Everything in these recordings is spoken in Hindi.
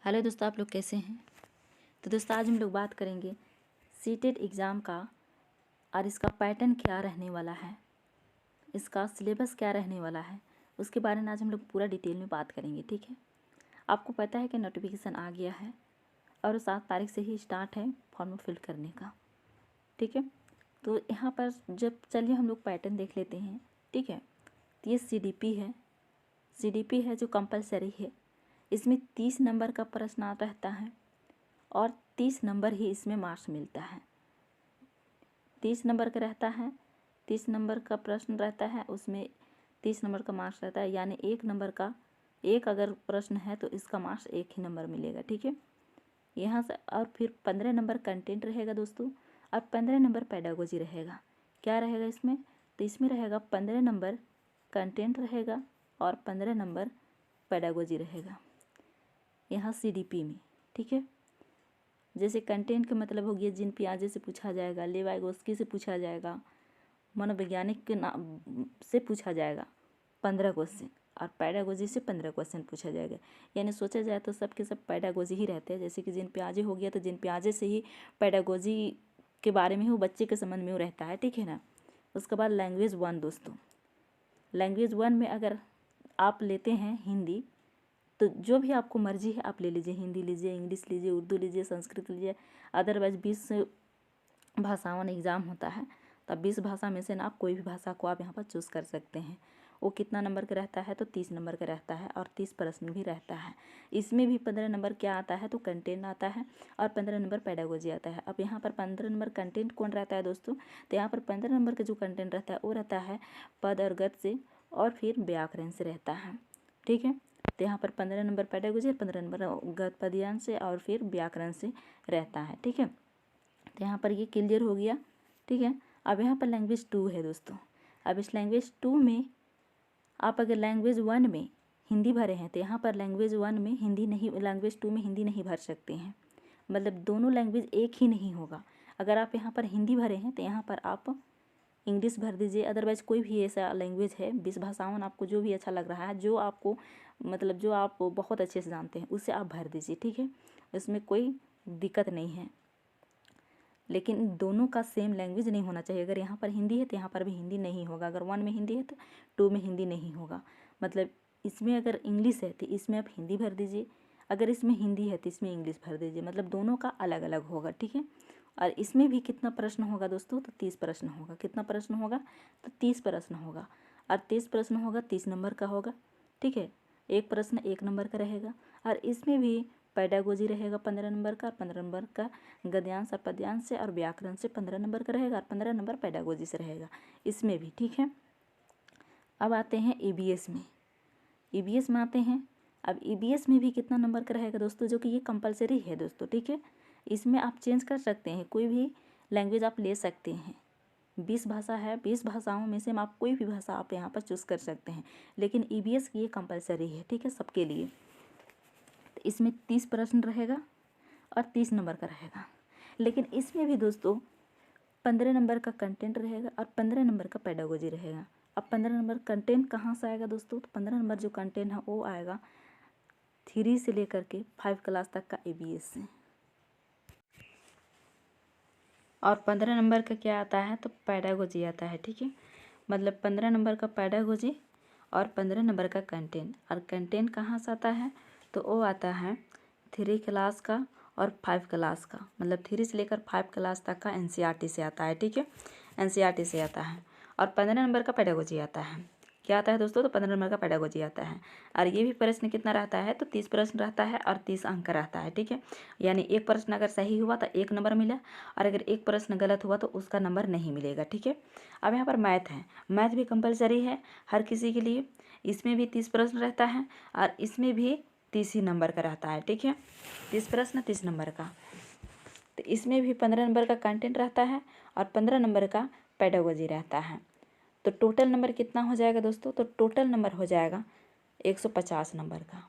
हेलो दोस्तों, आप लोग कैसे हैं। तो दोस्तों आज हम लोग बात करेंगे सीटेट एग्ज़ाम का और इसका पैटर्न क्या रहने वाला है, इसका सिलेबस क्या रहने वाला है, उसके बारे में आज हम लोग पूरा डिटेल में बात करेंगे। ठीक है, आपको पता है कि नोटिफिकेशन आ गया है और 7 तारीख से ही स्टार्ट है फॉर्म फिल करने का। ठीक है, तो यहाँ पर जब चलिए हम लोग पैटर्न देख लेते हैं। ठीक है, तो ये CDP है जो कंपलसरी है। इसमें 30 नंबर का प्रश्न रहता है और 30 नंबर ही इसमें मार्क्स मिलता है। 30 नंबर का रहता है, 30 नंबर का प्रश्न रहता है, उसमें 30 नंबर का मार्क्स रहता है। यानी एक नंबर का एक अगर प्रश्न है तो इसका मार्क्स एक ही नंबर मिलेगा। ठीक है, यहाँ से और फिर 15 नंबर कंटेंट रहेगा दोस्तों और 15 नंबर पेडागोजी रहेगा। क्या रहेगा इसमें, तो इसमें रहेगा 15 नंबर कंटेंट रहेगा और 15 नंबर पेडागोजी रहेगा यहाँ CDP में। ठीक है, जैसे कंटेंट का मतलब हो गया जीन पियाजे से पूछा जाएगा, लेवाइगोस्की से पूछा जाएगा, मनोवैज्ञानिक के नाम से पूछा जाएगा 15 क्वेश्चन और पेडागोजी से 15 क्वेश्चन पूछा जाएगा। यानी सोचा जाए तो सब के सब पेडागोजी ही रहते हैं। जैसे कि जीन पियाजे हो गया तो जीन पियाजे से ही पेडागोजी के बारे में ही वो बच्चे के संबंध में वो रहता है। ठीक है ना। उसके बाद लैंग्वेज 1 दोस्तों, लैंग्वेज 1 में अगर आप लेते हैं हिंदी तो जो भी आपको मर्जी है आप ले लीजिए, हिंदी लीजिए, इंग्लिश लीजिए, उर्दू लीजिए, संस्कृत लीजिए। अदरवाइज 20 भाषाओं में एग्ज़ाम होता है तो 20 भाषा में से ना आप कोई भी भाषा को आप यहाँ पर चूज़ कर सकते हैं। वो कितना नंबर का रहता है, तो 30 नंबर का रहता है और 30 प्रश्न भी रहता है। इसमें भी 15 नंबर क्या आता है, तो कंटेंट आता है और 15 नंबर पेडागोजी आता है। अब यहाँ पर 15 नंबर कंटेंट कौन रहता है दोस्तों, तो यहाँ पर 15 नंबर का जो कंटेंट रहता है वो रहता है पद और गद्य से और फिर व्याकरण से रहता है। ठीक है, तो यहाँ पर 15 नंबर पेडागोजी, 15 नंबर गद्य पद्यांश से और फिर व्याकरण से रहता है। ठीक है, तो यहाँ पर ये क्लियर हो गया। ठीक है, अब यहाँ पर लैंग्वेज 2 है दोस्तों। अब इस लैंग्वेज 2 में आप अगर लैंग्वेज 1 में हिंदी भरे हैं तो यहाँ पर लैंग्वेज 1 में हिंदी नहीं, लैंग्वेज 2 में हिंदी नहीं भर सकते हैं। मतलब दोनों लैंग्वेज एक ही नहीं होगा। अगर आप यहाँ पर हिंदी भरे हैं तो यहाँ पर आप इंग्लिश भर दीजिए। अदरवाइज़ कोई भी ऐसा लैंग्वेज है, 20 भाषाओं में आपको जो भी अच्छा लग रहा है, जो आपको मतलब जो आप बहुत अच्छे से जानते हैं उसे आप भर दीजिए। ठीक है, इसमें कोई दिक्कत नहीं है, लेकिन दोनों का सेम लैंग्वेज नहीं होना चाहिए। अगर यहाँ पर हिंदी है तो यहाँ पर भी हिंदी नहीं होगा। अगर 1 में हिंदी है तो 2 में हिंदी नहीं होगा। मतलब इसमें अगर इंग्लिश है तो इसमें आप हिंदी भर दीजिए, अगर इसमें हिंदी है तो इसमें इंग्लिश भर दीजिए। मतलब दोनों का अलग अलग होगा। ठीक है, और इसमें भी कितना प्रश्न होगा दोस्तों, तो 30 प्रश्न होगा। कितना प्रश्न होगा, तो 30 प्रश्न होगा और 30 प्रश्न होगा 30 नंबर का होगा। ठीक है, एक प्रश्न 1 नंबर का रहेगा और इसमें भी पेडागोजी रहेगा 15 नंबर का और 15 नंबर का गद्यांश और पद्यांश से और व्याकरण से 15 नंबर का रहेगा और 15 नंबर पेडागोजी से रहेगा इसमें भी। ठीक है, अब आते हैं EBS में। EBS में आते हैं। अब EBS में भी कितना नंबर का रहेगा दोस्तों, जो कि ये कंपलसरी है दोस्तों। ठीक है, इसमें आप चेंज कर सकते हैं, कोई भी लैंग्वेज आप ले सकते हैं। 20 भाषा है, 20 भाषाओं में से आप कोई भी भाषा आप यहाँ पर चूज़ कर सकते हैं, लेकिन EBS ये कंपलसरी है। ठीक है, सबके लिए। तो इसमें 30 प्रश्न रहेगा और 30 नंबर का रहेगा, लेकिन इसमें भी दोस्तों 15 नंबर का कंटेंट रहेगा और 15 नंबर का पेडागोजी रहेगा। अब 15 नंबर कंटेंट कहाँ से आएगा दोस्तों, तो 15 नंबर जो कंटेंट है वो आएगा 3 से लेकर के 5 क्लास तक का EBS से। और 15 नंबर का क्या आता है, तो पेडागोजी आता है। ठीक है, मतलब 15 नंबर का पेडागोजी और 15 नंबर का कंटेंट। और कंटेंट कहाँ से आता है, तो वो आता है 3 क्लास का और 5 क्लास का। मतलब 3 से लेकर 5 क्लास तक का NCERT से आता है। ठीक है, NCERT से आता है। और 15 नंबर का पेडागोजी आता है। क्या आता है दोस्तों, तो 15 नंबर का पेडागोजी आता है। और ये भी प्रश्न कितना रहता है, तो 30 प्रश्न रहता है और 30 अंक रहता है। ठीक है, यानी एक प्रश्न अगर सही हुआ तो 1 नंबर मिला और अगर एक प्रश्न गलत हुआ तो उसका नंबर नहीं मिलेगा। ठीक है, अब यहाँ पर मैथ है। मैथ भी कंपलसरी है हर किसी के लिए। इसमें भी 30 प्रश्न रहता है और इसमें भी 30 ही नंबर का रहता है। ठीक है, 30 प्रश्न 30 नंबर का। तो इसमें भी 15 नंबर का कंटेंट रहता है और 15 नंबर का पेडागोजी रहता है। तो टोटल नंबर कितना हो जाएगा दोस्तों, तो टोटल नंबर हो जाएगा 150 नंबर का।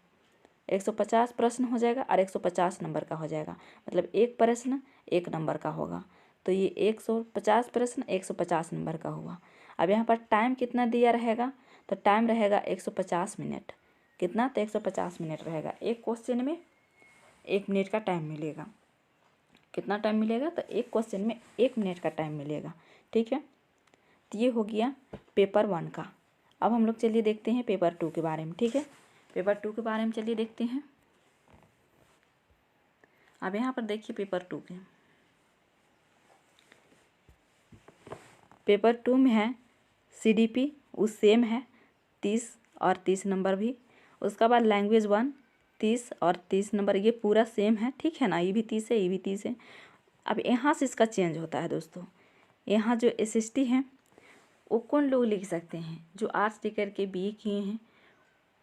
150 प्रश्न हो जाएगा और 150 नंबर का हो जाएगा। मतलब एक प्रश्न 1 नंबर का होगा। तो ये 150 प्रश्न 150 नंबर का हुआ। अब यहाँ पर टाइम कितना दिया रहेगा, तो टाइम रहेगा 150 मिनट। कितना, तो 150 मिनट रहेगा एक क्वेश्चन में। 1 मिनट का टाइम मिलेगा। कितना टाइम मिलेगा? तो एक क्वेश्चन में 1 मिनट का टाइम मिलेगा। ठीक है, तो ये हो गया पेपर 1 का। अब हम लोग चलिए देखते हैं पेपर 2 के बारे में। ठीक है, पेपर 2 के बारे में चलिए देखते हैं। अब यहाँ पर देखिए पेपर 2 के, पेपर 2 में है CDP, वो सेम है 30 और 30 नंबर भी। उसका बाद लैंग्वेज 1 30 और 30 नंबर, ये पूरा सेम है। ठीक है ना, ये भी 30 है, ये भी 30 है। अब यहाँ से इसका चेंज होता है दोस्तों। यहाँ जो SST हैं वो कौन लोग लिख सकते हैं? जो आर्ट्स लेकर के BA किए हैं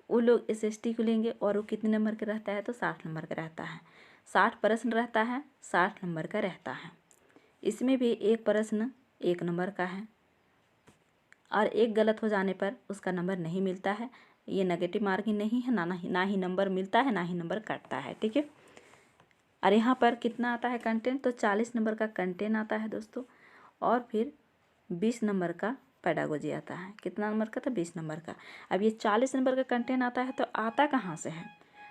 वो लोग SST को लेंगे, और वो कितने नंबर का रहता है? तो 60 नंबर का रहता है। 60 प्रश्न रहता है, 60 नंबर का रहता है। इसमें भी एक प्रश्न 1 नंबर का है, और एक गलत हो जाने पर उसका नंबर नहीं मिलता है। ये नेगेटिव मार्किंग नहीं है, ना ही नंबर मिलता है, ना ही नंबर कटता है। ठीक है, और यहाँ पर कितना आता है कंटेंट? तो 40 नंबर का कंटेंट आता है दोस्तों, और फिर 20 नंबर का पेडागोजी आता है। कितना नंबर का? तो 20 नंबर का। अब ये 40 नंबर का कंटेंट आता है, तो आता कहाँ से है?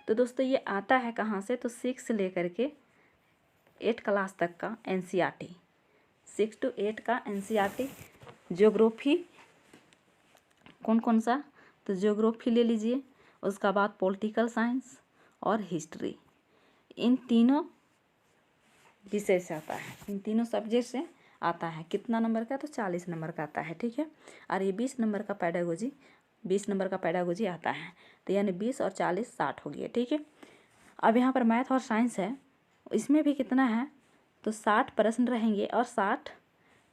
तो दोस्तों ये आता है कहाँ से? तो 6 से लेकर के 8 क्लास तक का NCERT, 6 to 8 का NCERT। ज्योग्राफी कौन कौन सा? तो ज्योग्राफी ले लीजिए, उसका बाद पॉलिटिकल साइंस और हिस्ट्री, इन तीनों विषय से आता है, इन तीनों सब्जेक्ट से आता है। कितना नंबर का? तो 40 नंबर का आता है। ठीक है, और ये 20 नंबर का पेडागोजी, 20 नंबर का पेडागोजी आता है। तो यानी 20 और 40 60 हो गया। ठीक है, अब यहाँ पर मैथ और साइंस है, इसमें भी कितना है? तो 60 प्रश्न रहेंगे और 60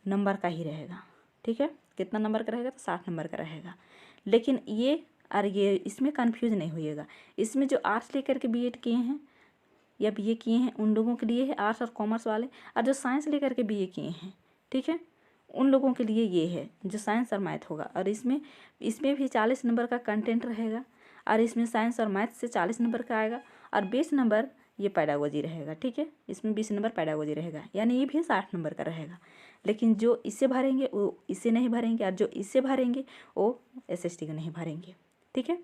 नंबर का ही रहेगा। ठीक है, कितना नंबर का रहेगा? तो 60 नंबर का रहेगा। लेकिन ये और ये इसमें कन्फ्यूज नहीं होइएगा। इसमें जो आर्ट्स लेकर के BA किए हैं या BA किए हैं उन लोगों के लिए है आर्ट्स और कॉमर्स वाले, और जो साइंस लेकर के BA किए हैं, ठीक है, उन लोगों के लिए ये है जो साइंस और मैथ होगा। और इसमें भी 40 नंबर का कंटेंट रहेगा, और इसमें साइंस और मैथ से 40 नंबर का आएगा, और 20 नंबर ये पेडागोजी रहेगा। ठीक है, इसमें 20 नंबर पेडागोजी रहेगा, यानी ये भी 60 नंबर का रहेगा। लेकिन जो इससे भरेंगे वो इससे नहीं भरेंगे, और जो इससे भरेंगे वो SST को नहीं भरेंगे। ठीक है,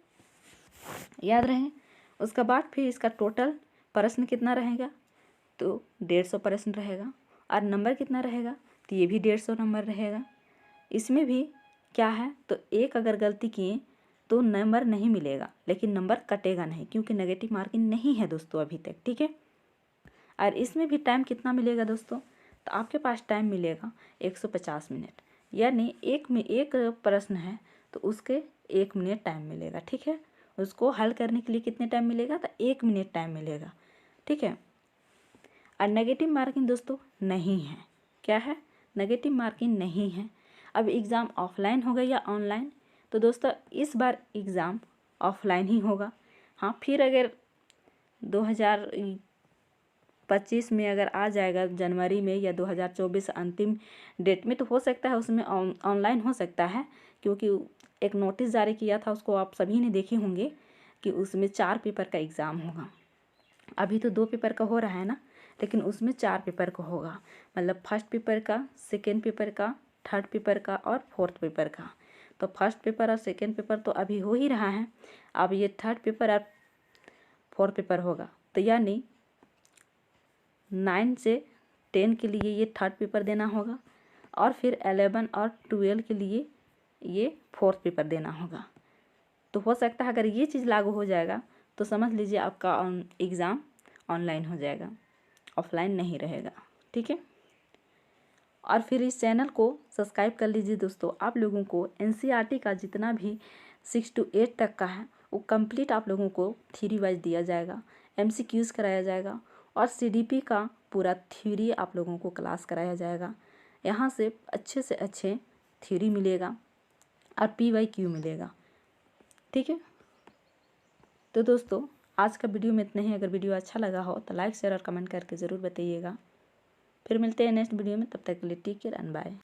याद रहे। उसका बाद फिर इसका टोटल प्रश्न कितना रहेगा? तो 150 प्रश्न रहेगा, और नंबर कितना रहेगा? तो ये भी 150 नंबर रहेगा। इसमें भी क्या है? तो एक अगर गलती किए तो नंबर नहीं मिलेगा, लेकिन नंबर कटेगा नहीं, क्योंकि नेगेटिव मार्किंग नहीं है दोस्तों अभी तक। ठीक है, और इसमें भी टाइम कितना मिलेगा दोस्तों? तो आपके पास टाइम मिलेगा 150 मिनट, यानी एक प्रश्न है तो उसके 1 मिनट टाइम मिलेगा। ठीक है, उसको हल करने के लिए कितने टाइम मिलेगा? तो 1 मिनट टाइम मिलेगा। ठीक है, और नेगेटिव मार्किंग दोस्तों नहीं है। क्या है? नेगेटिव मार्किंग नहीं है। अब एग्ज़ाम ऑफलाइन होगा या ऑनलाइन? तो दोस्तों इस बार एग्ज़ाम ऑफलाइन ही होगा। हाँ, फिर अगर 2025 में अगर आ जाएगा जनवरी में या 2024 अंतिम डेट में, तो हो सकता है उसमें ऑनलाइन हो सकता है, क्योंकि एक नोटिस जारी किया था, उसको आप सभी ने देखे होंगे कि उसमें 4 पेपर का एग्ज़ाम होगा। अभी तो 2 पेपर का हो रहा है ना, लेकिन उसमें 4 पेपर का होगा, मतलब फर्स्ट पेपर का, सेकेंड पेपर का, थर्ड पेपर का और फोर्थ पेपर का। तो फर्स्ट पेपर और सेकेंड पेपर तो अभी हो ही रहा है, अब ये थर्ड पेपर और फोर्थ पेपर होगा। तो यानी 9 से 10 के लिए ये थर्ड पेपर देना होगा, और फिर 11 और 12 के लिए ये फोर्थ पेपर देना होगा। तो हो सकता है अगर ये चीज़ लागू हो जाएगा तो समझ लीजिए आपका एग्ज़ाम ऑनलाइन हो जाएगा, ऑफलाइन नहीं रहेगा। ठीक है, और फिर इस चैनल को सब्सक्राइब कर लीजिए दोस्तों। आप लोगों को NCERT का जितना भी 6 to 8 तक का है वो कंप्लीट आप लोगों को थ्योरी वाइज दिया जाएगा, MCQs कराया जाएगा, और CDP का पूरा थ्योरी आप लोगों को क्लास कराया जाएगा। यहाँ से अच्छे थ्योरी मिलेगा और PYQ मिलेगा। ठीक है, तो दोस्तों आज का वीडियो में इतना ही। अगर वीडियो अच्छा लगा हो तो लाइक शेयर और कमेंट करके ज़रूर बताइएगा। फिर मिलते हैं नेक्स्ट वीडियो में, तब तक के लिए टेक केयर एंड बाय।